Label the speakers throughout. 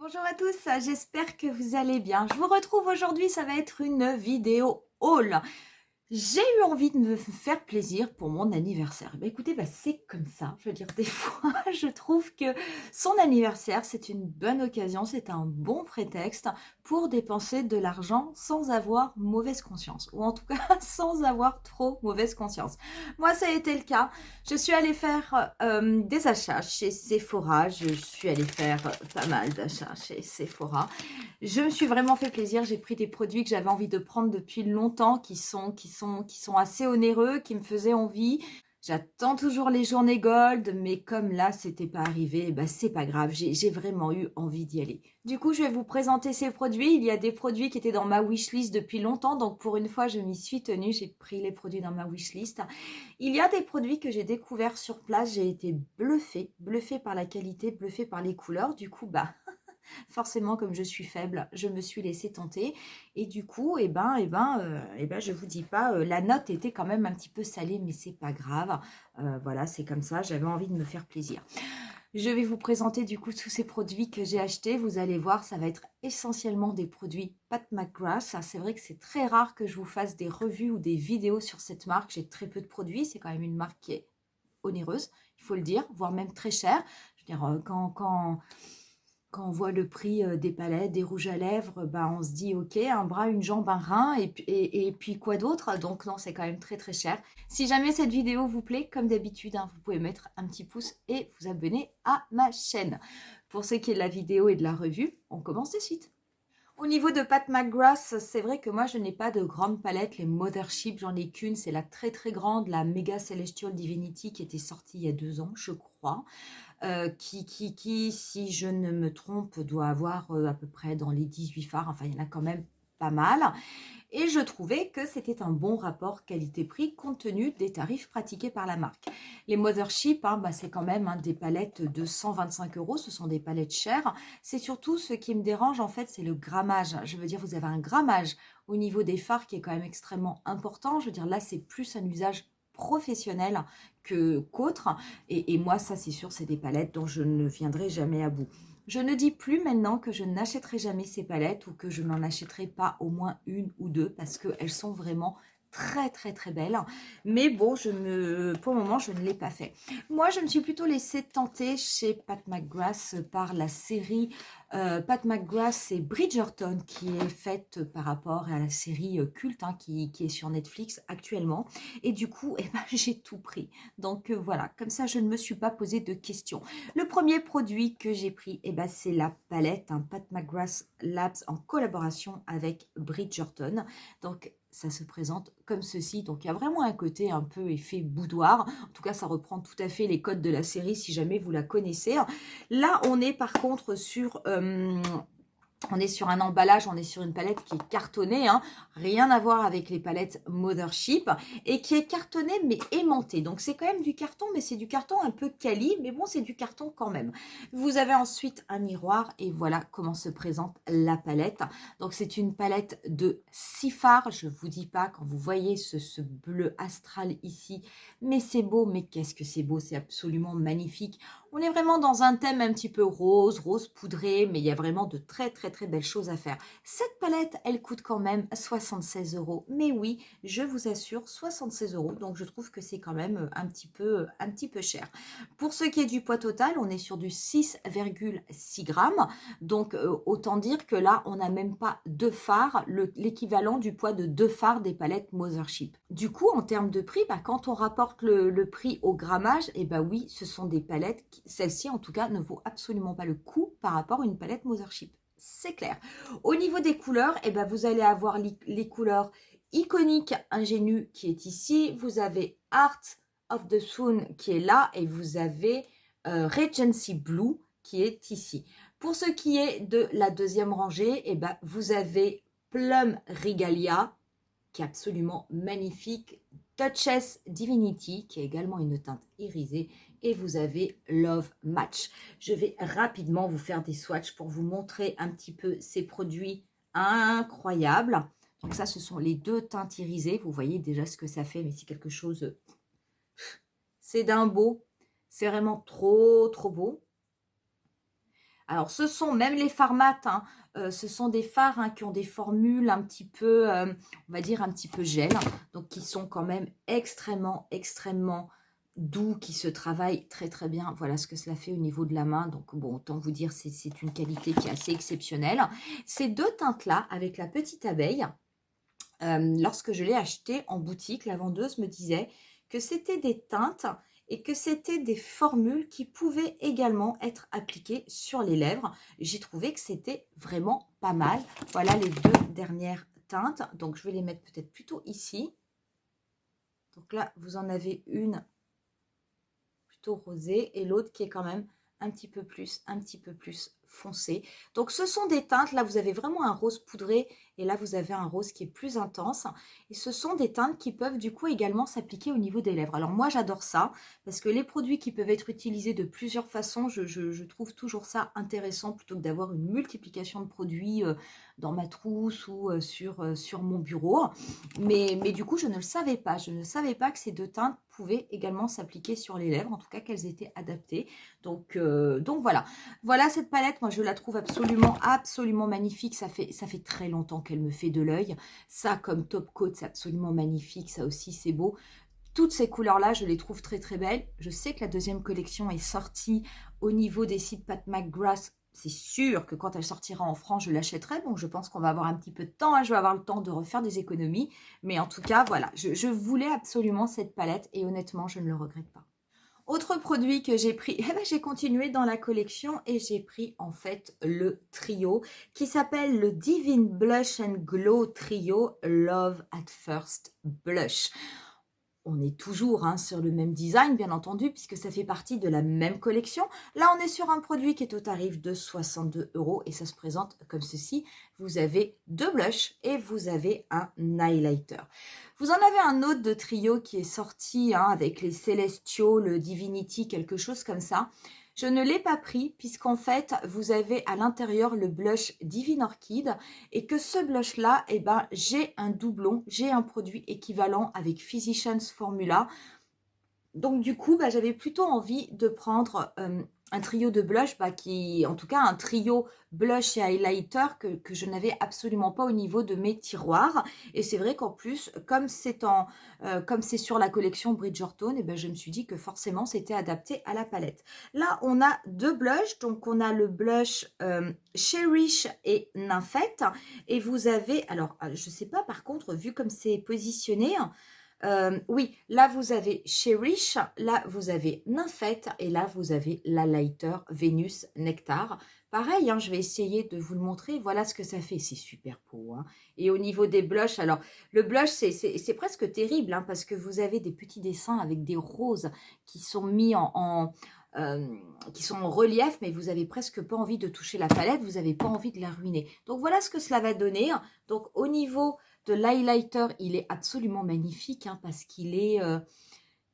Speaker 1: Bonjour à tous, j'espère que vous allez bien. Je vous retrouve aujourd'hui, ça va être une vidéo haul. J'ai eu envie de me faire plaisir pour mon anniversaire. Écoutez, c'est comme ça. Je veux dire, des fois, je trouve que son anniversaire, c'est une bonne occasion, c'est un bon prétexte pour dépenser de l'argent sans avoir mauvaise conscience. Ou en tout cas, sans avoir trop mauvaise conscience. Moi, ça a été le cas. Je suis allée faire des achats chez Sephora. Je suis allée faire pas mal d'achats chez Sephora. Je me suis vraiment fait plaisir. J'ai pris des produits que j'avais envie de prendre depuis longtemps, qui sont assez onéreux, qui me faisaient envie. J'attends toujours les journées gold, mais comme là, c'était pas arrivé, c'est pas grave. J'ai vraiment eu envie d'y aller. Du coup, je vais vous présenter ces produits. Il y a des produits qui étaient dans ma wishlist depuis longtemps, donc pour une fois, je m'y suis tenue. J'ai pris les produits dans ma wishlist. Il y a des produits que j'ai découverts sur place. J'ai été bluffée par la qualité, bluffée par les couleurs. Du coup, forcément, comme je suis faible, je me suis laissée tenter. Et du coup, je vous dis pas, la note était quand même un petit peu salée, mais c'est pas grave. Voilà, c'est comme ça, j'avais envie de me faire plaisir. Je vais vous présenter du coup tous ces produits que j'ai achetés. Vous allez voir, ça va être essentiellement des produits Pat McGrath. C'est vrai que c'est très rare que je vous fasse des revues ou des vidéos sur cette marque. J'ai très peu de produits. C'est quand même une marque qui est onéreuse, il faut le dire, voire même très chère. Je veux dire, quand on voit le prix des palettes, des rouges à lèvres, on se dit ok, un bras, une jambe, un rein, et puis quoi d'autre? Donc non, c'est quand même très très cher. Si jamais cette vidéo vous plaît, comme d'habitude, vous pouvez mettre un petit pouce et vous abonner à ma chaîne. Pour ce qui est de la vidéo et de la revue, on commence de suite. Au niveau de Pat McGrath, c'est vrai que moi je n'ai pas de grande palette, les Mothership, j'en ai qu'une, c'est la très très grande, la Mega Celestial Divinity qui était sortie il y a 2 ans, je crois. Qui, si je ne me trompe, doit avoir à peu près dans les 18 phares. Enfin, il y en a quand même pas mal. Et je trouvais que c'était un bon rapport qualité-prix compte tenu des tarifs pratiqués par la marque. Les Mothership, c'est quand même des palettes de 125 €. Ce sont des palettes chères. C'est surtout ce qui me dérange, en fait, c'est le grammage. Je veux dire, vous avez un grammage au niveau des phares qui est quand même extrêmement important. Je veux dire, là, c'est plus un usage professionnel qu'autre. Et moi, ça, c'est sûr, c'est des palettes dont je ne viendrai jamais à bout. Je ne dis plus maintenant que je n'achèterai jamais ces palettes ou que je n'en achèterai pas au moins une ou deux parce qu'elles sont vraiment très très très belles. Mais bon, pour le moment, je ne l'ai pas fait. Moi, je me suis plutôt laissée tenter chez Pat McGrath par la série Pat McGrath et Bridgerton qui est faite par rapport à la série culte qui est sur Netflix actuellement. Et du coup, j'ai tout pris. Donc voilà, comme ça, je ne me suis pas posé de questions. Le premier produit que j'ai pris, c'est la palette Pat McGrath Labs en collaboration avec Bridgerton. Donc, ça se présente comme ceci. Donc, il y a vraiment un côté un peu effet boudoir. En tout cas, ça reprend tout à fait les codes de la série si jamais vous la connaissez. Là, on est par contre sur... on est sur un emballage, on est sur une palette qui est cartonnée, rien à voir avec les palettes Mothership, et qui est cartonnée mais aimantée. Donc c'est quand même du carton, mais c'est du carton un peu quali, mais bon, c'est du carton quand même. Vous avez ensuite un miroir, et voilà comment se présente la palette. Donc c'est une palette de 6 fards, je vous dis pas, quand vous voyez ce bleu astral ici, mais c'est beau, mais qu'est-ce que c'est beau, c'est absolument magnifique. On est vraiment dans un thème un petit peu rose, rose poudré, mais il y a vraiment de très très très belles choses à faire. Cette palette, elle coûte quand même 76 €. Mais oui, je vous assure, 76 €. Donc je trouve que c'est quand même un petit peu cher. Pour ce qui est du poids total, on est sur du 6,6 grammes. Donc autant dire que là, on n'a même pas 2 fards, l'équivalent du poids de 2 fards des palettes Mothership. Du coup, en termes de prix, quand on rapporte le prix au grammage, oui, ce sont des palettes, celle-ci en tout cas ne vaut absolument pas le coup par rapport à une palette Mothership. C'est clair. Au niveau des couleurs, vous allez avoir les couleurs iconiques ingénues qui est ici. Vous avez Art of the Swoon qui est là et vous avez Regency Blue qui est ici. Pour ce qui est de la deuxième rangée, vous avez Plum Regalia qui est absolument magnifique, Touches Divinity, qui est également une teinte irisée, et vous avez Love Match. Je vais rapidement vous faire des swatchs pour vous montrer un petit peu ces produits incroyables. Donc ça, ce sont les deux teintes irisées. Vous voyez déjà ce que ça fait, mais c'est quelque chose... C'est d'un beau. C'est vraiment trop, trop beau. Alors, ce sont même les fards mat, hein, ce sont des fards hein, qui ont des formules un petit peu, on va dire un petit peu gel, donc qui sont quand même extrêmement, extrêmement doux, qui se travaillent très très bien. Voilà ce que cela fait au niveau de la main. Donc bon, autant vous dire, c'est une qualité qui est assez exceptionnelle. Ces deux teintes-là, avec la petite abeille, lorsque je l'ai acheté en boutique, la vendeuse me disait que c'était des teintes et que c'était des formules qui pouvaient également être appliquées sur les lèvres. J'ai trouvé que c'était vraiment pas mal. Voilà les deux dernières teintes. Donc, je vais les mettre peut-être plutôt ici. Donc là, vous en avez une plutôt rosée et l'autre qui est quand même un petit peu plus foncé. Donc, ce sont des teintes. Là, vous avez vraiment un rose poudré et là, vous avez un rose qui est plus intense. Et ce sont des teintes qui peuvent du coup également s'appliquer au niveau des lèvres. Alors, moi, j'adore ça parce que les produits qui peuvent être utilisés de plusieurs façons, je trouve toujours ça intéressant plutôt que d'avoir une multiplication de produits dans ma trousse ou sur mon bureau. Mais du coup, je ne le savais pas. Je ne savais pas que ces deux teintes pouvaient également s'appliquer sur les lèvres, en tout cas qu'elles étaient adaptées. Donc voilà. Voilà cette palette, moi je la trouve absolument magnifique. Ça fait très longtemps qu'elle me fait de l'œil. Ça comme top coat, c'est absolument magnifique. Ça aussi c'est beau. Toutes ces couleurs-là, je les trouve très très belles. Je sais que la deuxième collection est sortie au niveau des sites Pat McGrath. C'est sûr que quand elle sortira en France, je l'achèterai. Donc, je pense qu'on va avoir un petit peu de temps. Hein. Je vais avoir le temps de refaire des économies. Mais en tout cas, voilà, je voulais absolument cette palette. Et honnêtement, je ne le regrette pas. Autre produit que j'ai pris, eh ben, j'ai continué dans la collection et j'ai pris en fait le trio qui s'appelle le Divine Blush and Glow Trio Love at First Blush. On est toujours hein, sur le même design, bien entendu, puisque ça fait partie de la même collection. Là, on est sur un produit qui est au tarif de 62 € et ça se présente comme ceci. Vous avez deux blushs et vous avez un highlighter. Vous en avez un autre de trio qui est sorti hein, avec les Celestiaux, le Divinity, quelque chose comme ça. Je ne l'ai pas pris puisqu'en fait, vous avez à l'intérieur le blush Divine Orchid et que ce blush-là, eh ben, j'ai un doublon, j'ai un produit équivalent avec Physicians Formula. Donc du coup, bah, j'avais plutôt envie de prendre un trio de blush, en tout cas un trio blush et highlighter que je n'avais absolument pas au niveau de mes tiroirs. Et c'est vrai qu'en plus, comme c'est sur la collection Bridgerton, et ben, je me suis dit que forcément c'était adapté à la palette. Là, on a deux blushs, donc on a le blush Cherish et Nymphette. Et vous avez, alors je sais pas par contre, vu comme c'est positionné, oui, là vous avez Cherish, là vous avez Nymphette et là vous avez la lighter Vénus Nectar. Pareil, hein, je vais essayer de vous le montrer. Voilà ce que ça fait. C'est super beau. Hein. Et au niveau des blushs, alors le blush c'est presque terrible hein, parce que vous avez des petits dessins avec des roses qui sont mis qui sont en relief, mais vous avez presque pas envie de toucher la palette, vous n'avez pas envie de la ruiner. Donc voilà ce que cela va donner. Donc au niveau de l'highlighter, il est absolument magnifique hein, parce qu'il est,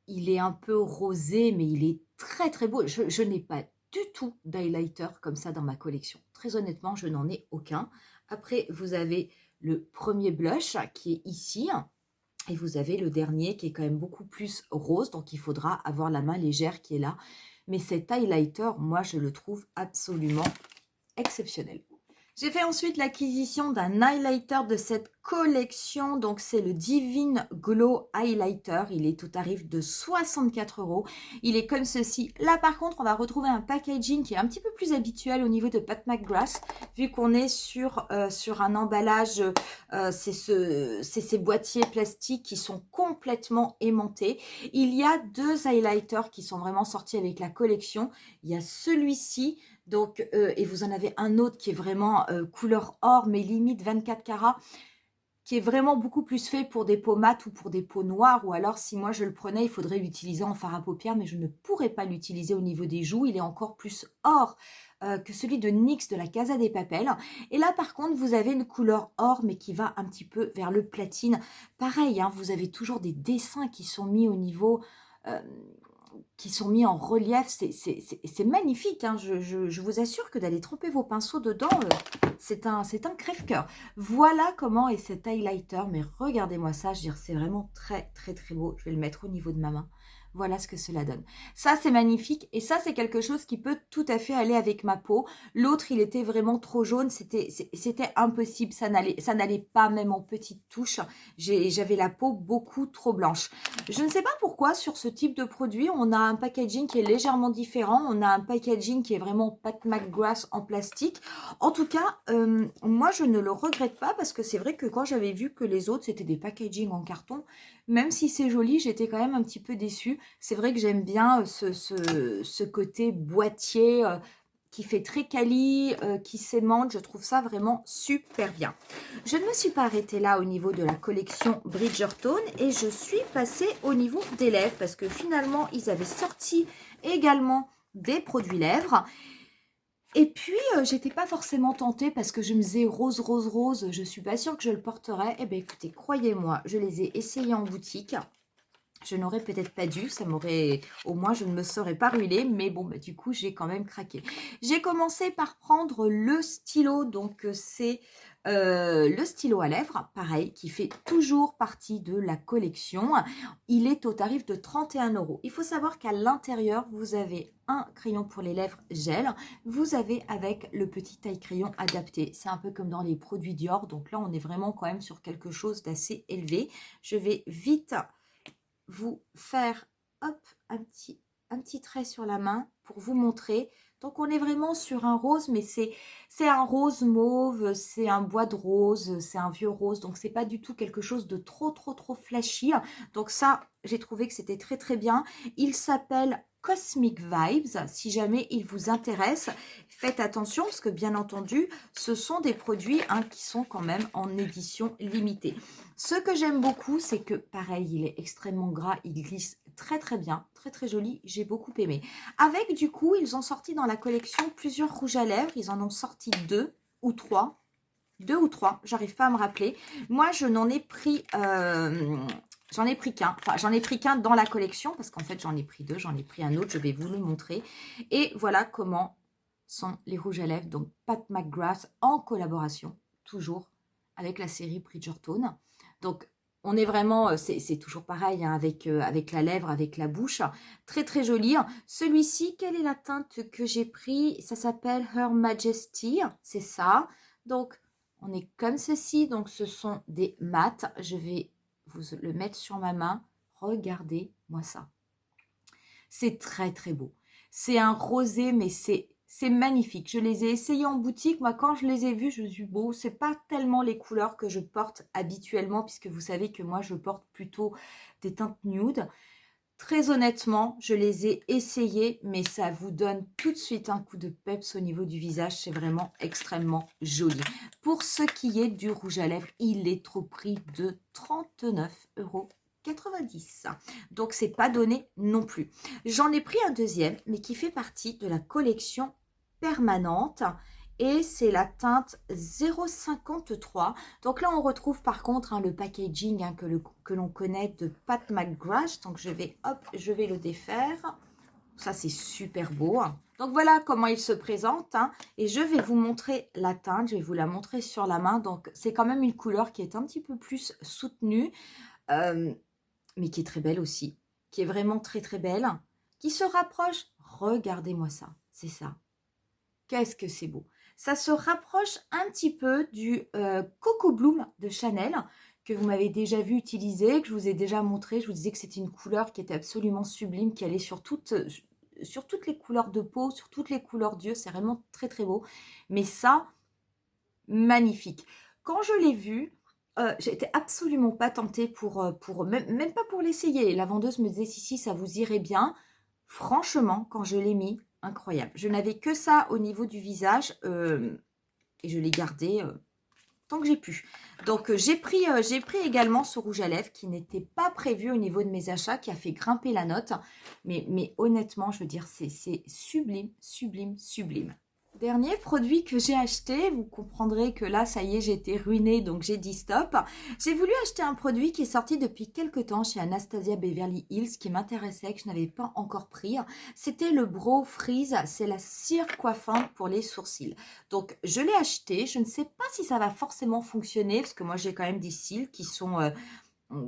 Speaker 1: il est un peu rosé, mais il est très très beau. Je n'ai pas du tout d'highlighter comme ça dans ma collection. Très honnêtement, je n'en ai aucun. Après, vous avez le premier blush qui est ici. Et vous avez le dernier qui est quand même beaucoup plus rose. Donc, il faudra avoir la main légère qui est là. Mais cet highlighter, moi, je le trouve absolument exceptionnel. J'ai fait ensuite l'acquisition d'un highlighter de cette collection. Donc, c'est le Divine Glow Highlighter. Il est au tarif de 64 €. Il est comme ceci. Là, par contre, on va retrouver un packaging qui est un petit peu plus habituel au niveau de Pat McGrath. Vu qu'on est sur un emballage, c'est ces boîtiers plastiques qui sont complètement aimantés. Il y a deux highlighters qui sont vraiment sortis avec la collection. Il y a celui-ci. Donc, et vous en avez un autre qui est vraiment couleur or, mais limite 24 carats, qui est vraiment beaucoup plus fait pour des peaux mates ou pour des peaux noires. Ou alors, si moi je le prenais, il faudrait l'utiliser en fard à paupières, mais je ne pourrais pas l'utiliser au niveau des joues. Il est encore plus or que celui de NYX de la Casa de Papel. Et là, par contre, vous avez une couleur or, mais qui va un petit peu vers le platine. Pareil, hein, vous avez toujours des dessins qui sont mis au niveau... qui sont mis en relief, c'est magnifique, hein. Je vous assure que d'aller tremper vos pinceaux dedans, c'est un crève-cœur. Voilà comment est cet highlighter, mais regardez-moi ça, je veux dire, c'est vraiment très très très beau. Je vais le mettre au niveau de ma main. Voilà ce que cela donne. Ça, c'est magnifique et ça, c'est quelque chose qui peut tout à fait aller avec ma peau. L'autre, il était vraiment trop jaune, c'était impossible, ça n'allait pas même en petite touche. J'avais la peau beaucoup trop blanche. Je ne sais pas pourquoi sur ce type de produit, on a un packaging qui est légèrement différent. On a un packaging qui est vraiment Pat McGrath en plastique. En tout cas, moi, je ne le regrette pas parce que c'est vrai que quand j'avais vu que les autres, c'était des packaging en carton, même si c'est joli, j'étais quand même un petit peu déçue. C'est vrai que j'aime bien ce côté boîtier qui fait très quali, qui s'aimante. Je trouve ça vraiment super bien. Je ne me suis pas arrêtée là au niveau de la collection Bridgerton et je suis passée au niveau des lèvres parce que finalement, ils avaient sorti également des produits lèvres. Et puis, j'étais pas forcément tentée parce que je me disais rose, rose, rose, je suis pas sûre que je le porterais. Eh bien, écoutez, croyez-moi, je les ai essayés en boutique. Je n'aurais peut-être pas dû, ça m'aurait, au moins je ne me serais pas ruinée, mais bon, bah, du coup, j'ai quand même craqué. J'ai commencé par prendre le stylo, donc c'est le stylo à lèvres, pareil, qui fait toujours partie de la collection. Il est au tarif de 31 €. Il faut savoir qu'à l'intérieur, vous avez un crayon pour les lèvres gel, vous avez avec le petit taille-crayon adapté. C'est un peu comme dans les produits Dior, donc là, on est vraiment quand même sur quelque chose d'assez élevé. Je vais vite vous faire hop, un petit trait sur la main pour vous montrer. Donc on est vraiment sur un rose, mais c'est un rose mauve, c'est un bois de rose, c'est un vieux rose, donc c'est pas du tout quelque chose de trop flashy. Donc ça, j'ai trouvé que c'était très très bien. Il s'appelle Cosmic Vibes. Si jamais il vous intéresse, faites attention parce que bien entendu, ce sont des produits qui sont quand même en édition limitée. Ce que j'aime beaucoup, c'est que pareil, il est extrêmement gras, il glisse très très bien, très très joli, j'ai beaucoup aimé. Avec du coup, ils ont sorti dans la collection plusieurs rouges à lèvres, ils en ont sorti deux ou trois, j'arrive pas à me rappeler. Moi, je n'en ai pris... j'en ai pris qu'un, enfin j'en ai pris qu'un dans la collection parce qu'en fait j'en ai pris deux, j'en ai pris un autre, je vais vous le montrer. Et voilà comment sont les rouges à lèvres, donc Pat McGrath en collaboration, toujours avec la série Bridgerton. Donc on est vraiment, c'est toujours pareil avec la lèvre, avec la bouche, très très joli. Celui-ci, quelle est la teinte que j'ai pris? Ça s'appelle Her Majesty, c'est ça. Donc on est comme ceci, donc ce sont des mats. Je vais vous le mettre sur ma main. Regardez-moi ça. C'est très très beau. C'est un rosé, mais c'est magnifique. Je les ai essayés en boutique. Moi, quand je les ai vus, je me suis dit, bon, c'est pas tellement les couleurs que je porte habituellement, puisque vous savez que moi, je porte plutôt des teintes nude. Très honnêtement, je les ai essayés, mais ça vous donne tout de suite un coup de peps au niveau du visage. C'est vraiment extrêmement joli. Pour ce qui est du rouge à lèvres, il est au prix de 39,90 €. Donc, c'est pas donné non plus. J'en ai pris un deuxième, mais qui fait partie de la collection permanente. Et c'est la teinte 0,53. Donc là, on retrouve par contre le packaging que l'on connaît de Pat McGrath. Donc je vais le défaire. Ça, c'est super beau. Donc voilà comment il se présente. Et je vais vous montrer la teinte. Je vais vous la montrer sur la main. Donc c'est quand même une couleur qui est un petit peu plus soutenue. Mais qui est très belle aussi. Qui est vraiment très très belle. Qui se rapproche. Regardez-moi ça. C'est ça. Qu'est-ce que c'est beau. Ça se rapproche un petit peu du Coco Bloom de Chanel, que vous m'avez déjà vu utiliser, que je vous ai déjà montré. Je vous disais que c'était une couleur qui était absolument sublime, qui allait sur toutes les couleurs de peau, sur toutes les couleurs d'yeux. C'est vraiment très très beau. Mais ça, magnifique. Quand je l'ai vu, j'étais absolument pas tentée même pas pour l'essayer. La vendeuse me disait si ça vous irait bien. Franchement, quand je l'ai mis, incroyable. Je n'avais que ça au niveau du visage et je l'ai gardé tant que j'ai pu. Donc, j'ai pris également ce rouge à lèvres qui n'était pas prévu au niveau de mes achats, qui a fait grimper la note. Mais honnêtement, je veux dire, c'est sublime, sublime, sublime. Dernier produit que j'ai acheté, vous comprendrez que là, ça y est, j'ai été ruinée, donc j'ai dit stop. J'ai voulu acheter un produit qui est sorti depuis quelques temps chez Anastasia Beverly Hills, qui m'intéressait, que je n'avais pas encore pris. C'était le Brow Freeze, c'est la cire coiffante pour les sourcils. Donc, je l'ai acheté, je ne sais pas si ça va forcément fonctionner, parce que moi, j'ai quand même des cils qui sont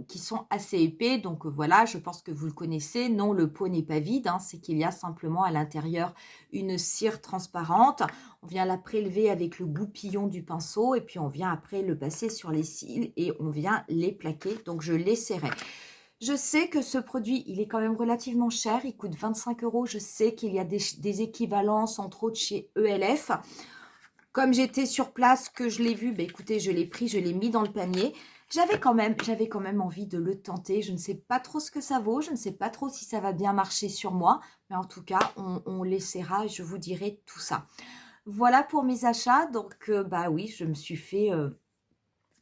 Speaker 1: qui sont assez épais. Donc voilà, je pense que vous le connaissez. Non, le pot n'est pas vide, hein, c'est qu'il y a simplement à l'intérieur une cire transparente. On vient la prélever avec le goupillon du pinceau et puis on vient après le passer sur les cils et on vient les plaquer. Donc je les serrai. Je sais que ce produit, il est quand même relativement cher. Il coûte 25 €. Je sais qu'il y a des équivalences, entre autres chez ELF. Comme j'étais sur place, que je l'ai vu, bah écoutez, je l'ai pris, je l'ai mis dans le panier. J'avais quand même envie de le tenter. Je ne sais pas trop ce que ça vaut. Je ne sais pas trop si ça va bien marcher sur moi. Mais en tout cas, on l'essaiera et je vous dirai tout ça. Voilà pour mes achats. Donc, bah oui, je me suis fait...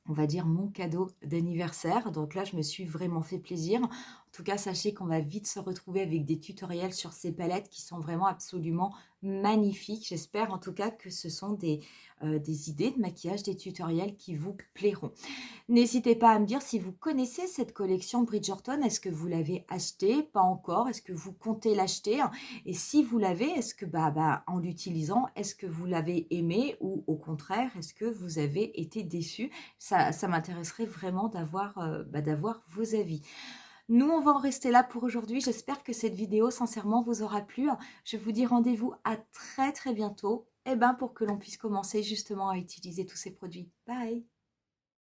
Speaker 1: on va dire mon cadeau d'anniversaire. Donc là, je me suis vraiment fait plaisir. En tout cas, sachez qu'on va vite se retrouver avec des tutoriels sur ces palettes qui sont vraiment absolument magnifiques. J'espère en tout cas que ce sont des idées de maquillage, des tutoriels qui vous plairont. N'hésitez pas à me dire si vous connaissez cette collection Bridgerton. Est-ce que vous l'avez achetée? Pas encore. Est-ce que vous comptez l'acheter? Et si vous l'avez, est-ce que en l'utilisant, est-ce que vous l'avez aimé ou au contraire, est-ce que vous avez été déçu? Ça m'intéresserait vraiment d'avoir vos avis. Nous, on va en rester là pour aujourd'hui. J'espère que cette vidéo, sincèrement, vous aura plu. Je vous dis rendez-vous à très très bientôt pour que l'on puisse commencer justement à utiliser tous ces produits. Bye!